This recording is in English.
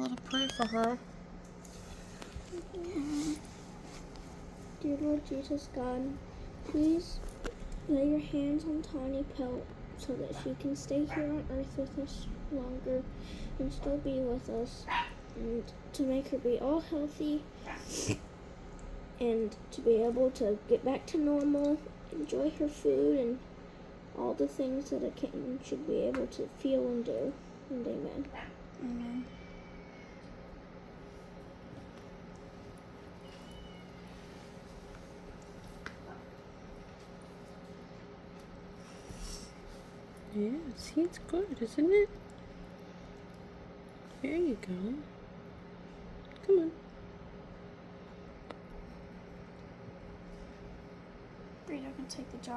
able to pray for her. Dear Lord Jesus God, please lay your hands on Tawny Pelt so that she can stay here on earth with us longer and still be with us, and to make her be all healthy and to be able to get back to normal, enjoy her food, and all the things that a kitten should be able to feel and do. And amen. Amen. Yeah, see, it's good, isn't it? There you go. Come on. You're gonna take the job.